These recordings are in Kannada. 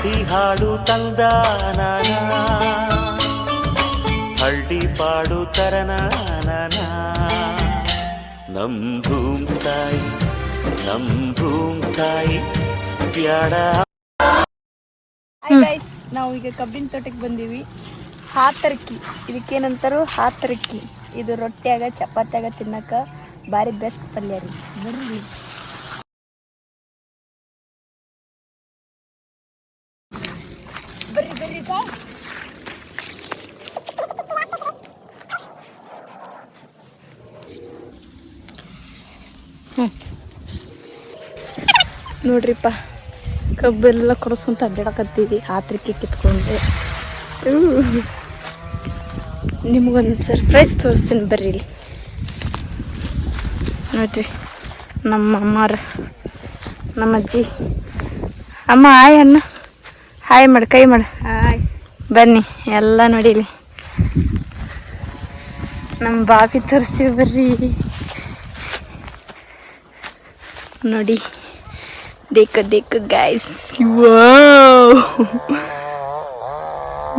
ಹಳ್ಳಿ ಹಾಡು ತಂದ ಹಳ್ಳಿ ಪಾಡು ತರನ ನಮ್ ಭೂಮ್ ತಾಯಿ ಬ್ಯಾಡ. ಹಾಯ್ ಗೈಸ್, ನಾವು ಈಗ ಕಬ್ಬಿನ ತೋಟಕ್ಕೆ ಬಂದೀವಿ. ಹಾತರಕ್ಕಿ, ಇದಕ್ಕೇನಂತಾರು ಹಾತರಕ್ಕಿ. ಇದು ರೊಟ್ಟಿಯಾಗ ಚಪಾತಿಯಾಗ ತಿನ್ನಕ ಭಾರಿ ಬೆಸ್ಟ್ ಪಲ್ಯ ರೀ. ಬರ್ರಿ ಬರ್ರಿ ಬರ್ರಿ ಬಾ. ನೋಡ್ರಿಪ್ಪ, ಕಬ್ಬೆಲ್ಲ ಕೊಡಿಸ್ಕೊಂತ ಅಡ್ಡಾಡಕತ್ತೀವಿ. ಹಾತರಕ್ಕಿ ಕಿತ್ಕೊಂಡು ನಿಮಗೊಂದು ಸರ್ಪ್ರೈಸ್ ತೋರಿಸ್ತೀನಿ ಬರ್ರಿ. ಇಲ್ಲಿ ನೋಡ್ರಿ, ನಮ್ಮ ಅಮ್ಮಾರ, ನಮ್ಮ ಅಜ್ಜಿ. ಅಮ್ಮ ಹಾಯ್ ಅನ್ನ, ಹಾಯ್ ಮಾಡಿ, ಕೈ ಮಾಡಿ. ಹಾಯ್ ಬನ್ನಿ ಎಲ್ಲ ನೋಡಿಲಿ. ನಮ್ಮ ಬಾಬಿ ತೋರಿಸ್ತೀವಿ ಬರ್ರಿ. ನೋಡಿ, ದೇಕ ಗೈಸ್,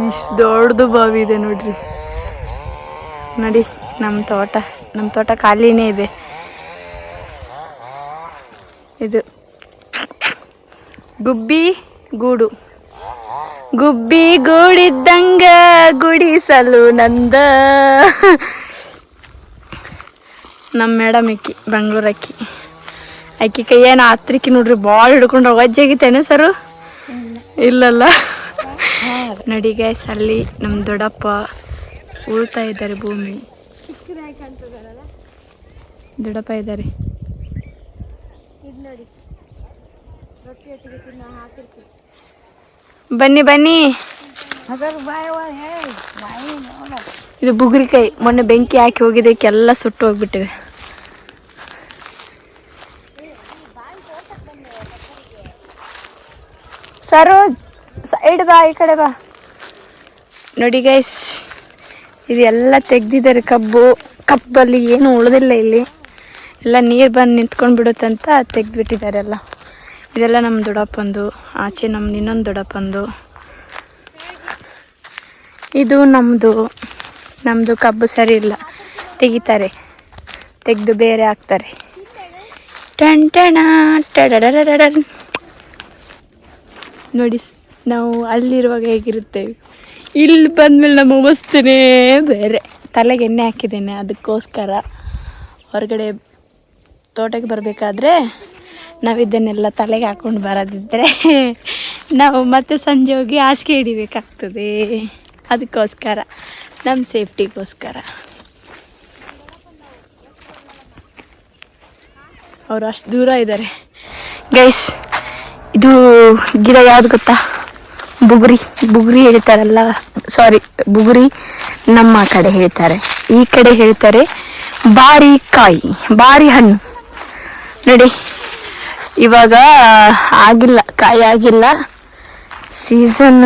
ಇಷ್ಟು ದೊಡ್ಡದು ಬಾವಿ ಇದೆ ನೋಡ್ರಿ. ನೋಡಿ, ನಮ್ಮ ತೋಟ ಖಾಲಿನೇ ಇದೆ. ಇದು ಗುಬ್ಬಿ ಗೂಡಿದ್ದಂಗ ಗುಡಿಸಲು ನಂದ. ನಮ್ಮ ಮೇಡಮ್ ಅಕ್ಕಿ, ಬೆಂಗಳೂರು ಅಕ್ಕಿ. ಅಕ್ಕಿ ಕೈಯೇನು ಹಾತರಕ್ಕಿ ನೋಡ್ರಿ, ಭಾಳ ಹಿಡ್ಕೊಂಡ್ರೆ ವಜ್ಜಾಗಿತ್ತೇನೆ ಸರು? ಇಲ್ಲಲ್ಲ. ನೋಡಿ ಗೈಸ್, ಅಲ್ಲಿ ನಮ್ಮ ದೊಡ್ಡಪ್ಪ ಉಳ್ತಾ ಇದ್ದಾರೆ ಭೂಮಿ. ದೊಡ್ಡಪ್ಪ ಇದ್ದಾರೆ. ಬನ್ನಿ ಬನ್ನಿ. ಇದು ಬುಗುರಿಕಾಯಿ. ಮೊನ್ನೆ ಬೆಂಕಿ ಹಾಕಿ ಹೋಗಿದ್ದಕ್ಕೆಲ್ಲ ಸುಟ್ಟು ಹೋಗ್ಬಿಟ್ಟಿದೆ. ಸರು ಸೈಡ್ ಬಾ, ಈ ಕಡೆ ಬಾ. ನೋಡಿ ಗೈಸ್, ಇದೆಲ್ಲ ತೆಗ್ದಿದ್ದಾರೆ. ಕಬ್ಬಲ್ಲಿ ಏನು ಉಳಿದಿಲ್ಲ. ಇಲ್ಲಿ ಎಲ್ಲ ನೀರು ಬಂದು ನಿಂತ್ಕೊಂಡು ಬಿಡುತ್ತಂತ ತೆಗ್ದುಬಿಟ್ಟಿದ್ದಾರೆ ಎಲ್ಲ. ಇದೆಲ್ಲ ನಮ್ಮ ದೊಡ್ಡಪ್ಪಂದು. ಆಚೆ ನಮ್ದು ಇನ್ನೊಂದು ದೊಡ್ಡಪ್ಪಂದು. ಇದು ನಮ್ಮದು ಕಬ್ಬು ಸರಿ ಇಲ್ಲ, ತೆಗಿತಾರೆ. ತೆಗೆದು ಬೇರೆ ಹಾಕ್ತಾರೆ. ಟಣ ಟಡಡಡಡ. ನೋಡಿ, ನಾವು ಅಲ್ಲಿರುವಾಗ ಹೇಗಿರುತ್ತೇವೆ, ಇಲ್ಲಿ ಬಂದಮೇಲೆ ನಮ್ಮ ಅವಸ್ಥೆನೇ ಬೇರೆ. ತಲೆಗೆ ಎಣ್ಣೆ ಹಾಕಿದ್ದೇನೆ, ಅದಕ್ಕೋಸ್ಕರ. ಹೊರಗಡೆ ತೋಟಕ್ಕೆ ಬರಬೇಕಾದ್ರೆ ನಾವಿದ್ದನ್ನೆಲ್ಲ ತಲೆಗೆ ಹಾಕ್ಕೊಂಡು ಬರೋದಿದ್ದರೆ ನಾವು ಮತ್ತೆ ಸಂಜೆ ಹೋಗಿ ಹಾಸಿಗೆ ಹಿಡಿಬೇಕಾಗ್ತದೆ. ಅದಕ್ಕೋಸ್ಕರ, ನಮ್ಮ ಸೇಫ್ಟಿಗೋಸ್ಕರ. ಅವರು ಅಷ್ಟು ದೂರ ಇದ್ದಾರೆ ಗೈಸ್. ಇದು ಗಿಡ ಯಾವುದು ಗೊತ್ತಾ? ಬುಗುರಿ ಹೇಳ್ತಾರಲ್ಲ, ಸಾರಿ, ಬುಗುರಿ ನಮ್ಮ ಕಡೆ ಹೇಳ್ತಾರೆ. ಈ ಕಡೆ ಹೇಳ್ತಾರೆ ಬಾರಿ ಹಣ್ಣು. ನೋಡಿ, ಇವಾಗ ಆಗಿಲ್ಲ, ಕಾಯಿ ಆಗಿಲ್ಲ. ಸೀಸನ್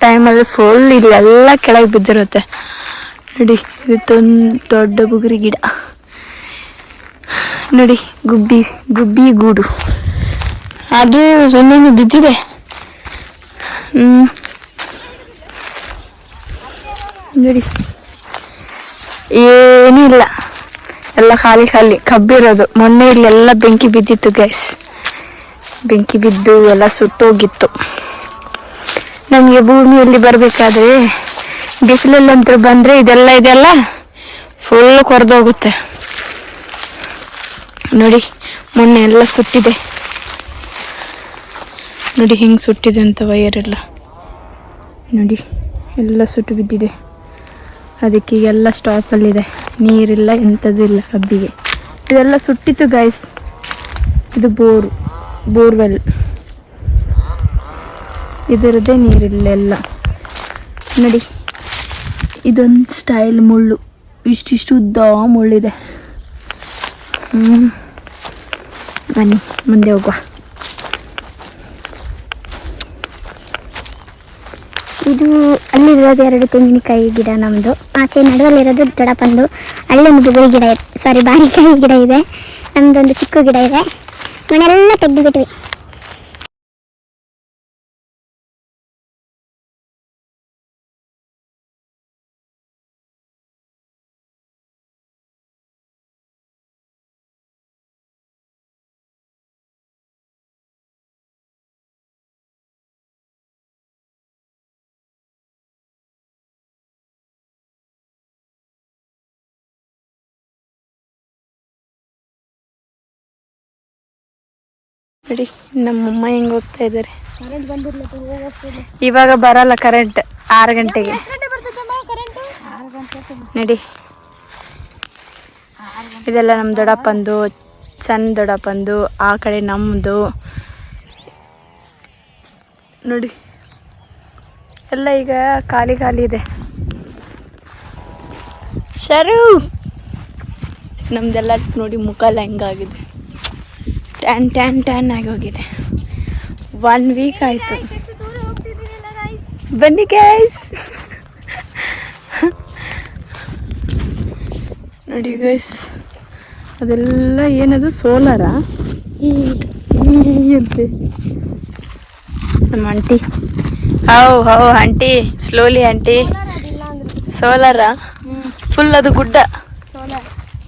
ಟೈಮಲ್ಲಿ ಫುಲ್ ಇಲ್ಲೆಲ್ಲ ಕೆಳಗೆ ಬಿದ್ದಿರುತ್ತೆ. ನೋಡಿ, ಇದೊಂದು ದೊಡ್ಡ ಬುಗುರಿ ಗಿಡ. ನೋಡಿ, ಗುಬ್ಬಿ ಗೂಡು. ಅದು ಸೊನ್ನೆ ಬಿದ್ದಿದೆ. ನೋಡಿ, ಏನೂ ಇಲ್ಲ, ಎಲ್ಲ ಖಾಲಿ ಕಬ್ಬಿರೋದು. ಮೊನ್ನೆ ಇಲ್ಲೆಲ್ಲ ಬೆಂಕಿ ಬಿದ್ದಿತ್ತು ಗೈಸ್. ಬೆಂಕಿ ಬಿದ್ದು ಎಲ್ಲ ಸುಟ್ಟೋಗಿತ್ತು. ನಮಗೆ ಭೂಮಿಯಲ್ಲಿ ಬರಬೇಕಾದ್ರೆ ಬಿಸಿಲಲ್ಲಂತೂ ಬಂದರೆ ಇದೆಲ್ಲ ಫುಲ್ ಕೊರೆದೋಗುತ್ತೆ. ನೋಡಿ, ಮೊನ್ನೆ ಎಲ್ಲ ಸುಟ್ಟಿದೆ. ನೋಡಿ ಹೆಂಗೆ ಸುಟ್ಟಿದೆ ಅಂತ ವೈಯರೆಲ್ಲ. ನೋಡಿ, ಎಲ್ಲ ಸುಟ್ಟು ಬಿದ್ದಿದೆ. ಅದಕ್ಕೆ ಎಲ್ಲ ಸ್ಟಾಪಲ್ಲಿದೆ. ನೀರಿಲ್ಲ, ಎಂಥದ್ದು ಇಲ್ಲ ಕಬ್ಬಿಗೆ. ಇದೆಲ್ಲ ಸುಟ್ಟಿತ್ತು ಗೈಸ್. ಇದು ಬೋರ್ವೆಲ್. ಇದರದ್ದೇ ನೀರಿಲ್ಲ ಎಲ್ಲ. ನೋಡಿ, ಇದೊಂದು ಸ್ಟೈಲ್ ಮುಳ್ಳು, ಇಷ್ಟಿಷ್ಟು ಉದ್ದ ಮುಳ್ಳಿದೆ. ಬನ್ನಿ ಮುಂದೆ ಹೋಗುವ. ಇದು ಅಲ್ಲಿರೋದು 2 ತೆಂಗಿನಕಾಯಿ ಗಿಡ ನಮ್ಮದು. ಆಚೆ ನಡುವಲ್ಲಿರೋದು ದೊಡ್ಡಪ್ಪಂದು. ಅಲ್ಲೊಂದು ಬುಗುರಿ ಗಿಡ ಇದೆ, ಸಾರಿ ಬಾರಿಕಾಯಿ ಗಿಡ ಇದೆ. ನಮ್ಮದೊಂದು ಚಿಕ್ಕ ಗಿಡ ಇದೆ. ಮನೆಯೆಲ್ಲ ತೆಗೆದುಬಿಟ್ವಿ. ನೋಡಿ ನಮ್ಮಮ್ಮ ಹೆಂಗೆ ಹೋಗ್ತಾ ಇದ್ದಾರೆ. ಇವಾಗ ಬರಲ್ಲ ಕರೆಂಟ್ 6 ಗಂಟೆಗೆ. ನೋಡಿ ಇದೆಲ್ಲ ನಮ್ಮ ದೊಡ್ಡಪ್ಪಂದು, ಚಂದ ದೊಡ್ಡಪ್ಪಂದು, ಆ ಕಡೆ ನಮ್ಮದು. ನೋಡಿ ಎಲ್ಲ ಈಗ ಖಾಲಿ ಇದೆ. ಶರು ನಮ್ದೆಲ್ಲ ನೋಡಿ ಮುಖ ಎಲ್ಲ ಹೆಂಗಾಗಿದೆ, ಟ್ಯಾನ್ ಆಗಿ ಹೋಗಿದೆ. 1 ವೀಕ್ ಆಯಿತು. ಬನ್ನಿ ಗೈಸ್. ನೋಡಿ ಗೈಸ್ ಅದೆಲ್ಲ ಏನದು ಸೋಲಾರಾ ಅಂತೆ ನಮ್ಮ aunty. How aunty slowly aunty. ಸೋಲಾರಾ ಫುಲ್ ಅದು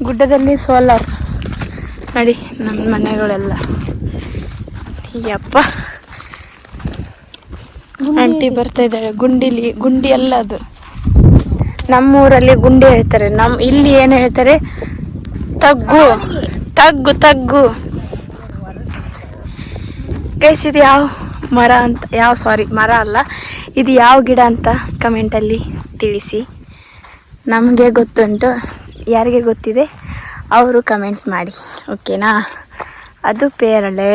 ಗುಡ್ಡದಲ್ಲಿ ಸೋಲಾರ್. ನೋಡಿ ನಮ್ಮ ಮನೆಗಳೆಲ್ಲ. ಯಪ್ಪ ಆಂಟಿ ಬರ್ತಾ ಇದ್ದಾರೆ. ಗುಂಡಿ ಅಲ್ಲ ಅದು, ನಮ್ಮೂರಲ್ಲಿ ಗುಂಡಿ ಹೇಳ್ತಾರೆ. ಇಲ್ಲಿ ಏನು ಹೇಳ್ತಾರೆ, ತಗ್ಗು. ಗೈಸ್ ಇದು ಯಾವ ಮರ ಅಂತ, ಮರ ಅಲ್ಲ, ಇದು ಯಾವ ಗಿಡ ಅಂತ ಕಮೆಂಟಲ್ಲಿ ತಿಳಿಸಿ. ನಮಗೆ ಗೊತ್ತುಂಟು, ಯಾರಿಗೆ ಗೊತ್ತಿದೆ ಅವರು ಕಮೆಂಟ್ ಮಾಡಿ, ಓಕೆನಾ? ಅದು ಪೇರಳೆ.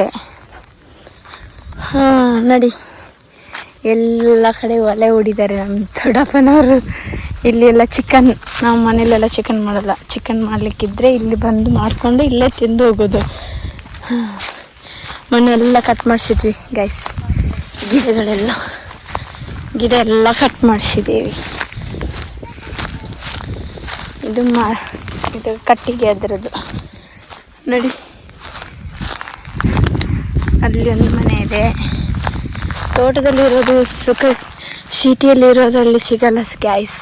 ನೋಡಿ ಎಲ್ಲ ಕಡೆ ಒಲೆ ಹೊಡಿದ್ದಾರೆ ನಮ್ಮ ದೊಡ್ಡಪ್ಪನವರು. ಇಲ್ಲಿ ಎಲ್ಲ ಚಿಕನ್, ನಾವು ಮನೇಲೆಲ್ಲ ಚಿಕನ್ ಮಾಡಲ್ಲ. ಚಿಕನ್ ಮಾಡಲಿಕ್ಕಿದ್ರೆ ಇಲ್ಲಿ ಬಂದು ಮಾಡಿಕೊಂಡು ಇಲ್ಲೇ ತಿಂದು ಹೋಗೋದು. ಮನೆಯೆಲ್ಲ ಕಟ್ ಮಾಡಿಸಿದ್ವಿ ಗೈಸ್. ಗಿಡ ಎಲ್ಲ ಕಟ್ ಮಾಡಿಸಿದ್ದೀವಿ. ಇದು ಕಟ್ಟಿಗೆ ಅದರದ್ದು. ನೋಡಿ ಅಲ್ಲಿ ಒಂದು ಮನೆ ಇದೆ. ತೋಟದಲ್ಲಿರೋದು ಸುಖ, ಸಿಟಿಯಲ್ಲಿರೋದ್ರಲ್ಲಿ ಸಿಗಲ್ಲ ಗೈಸ್.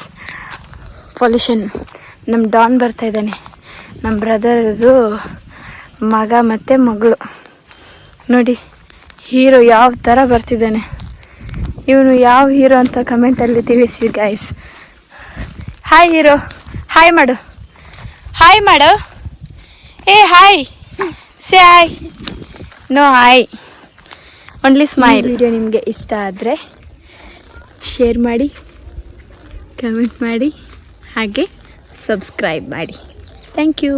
ಪೊಲ್ಯೂಷನ್. ನಮ್ಮ ಡಾನ್ ಬರ್ತಾ ಇದ್ದಾನೆ, ನಮ್ಮ ಬ್ರದರ್ದು ಮಗ ಮತ್ತು ಮಗಳು. ನೋಡಿ ಹೀರೋ ಯಾವ ಥರ ಬರ್ತಿದ್ದಾನೆ. ಇವನು ಯಾವ ಹೀರೋ ಅಂತ ಕಮೆಂಟಲ್ಲಿ ತಿಳಿಸಿ ಗೈಸ್. ಹಾಯ್ ಹೀರೋ, ಹಾಯ್ ಮಾಡು. ಏ hi, say hi. No hi, only smile. Video ನಿಮಗೆ ಇಷ್ಟ ಆದರೆ ಶೇರ್ ಮಾಡಿ, ಕಮೆಂಟ್ ಮಾಡಿ, ಹಾಗೆ ಸಬ್ಸ್ಕ್ರೈಬ್ ಮಾಡಿ. Thank you.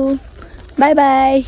ಬಾಯ್.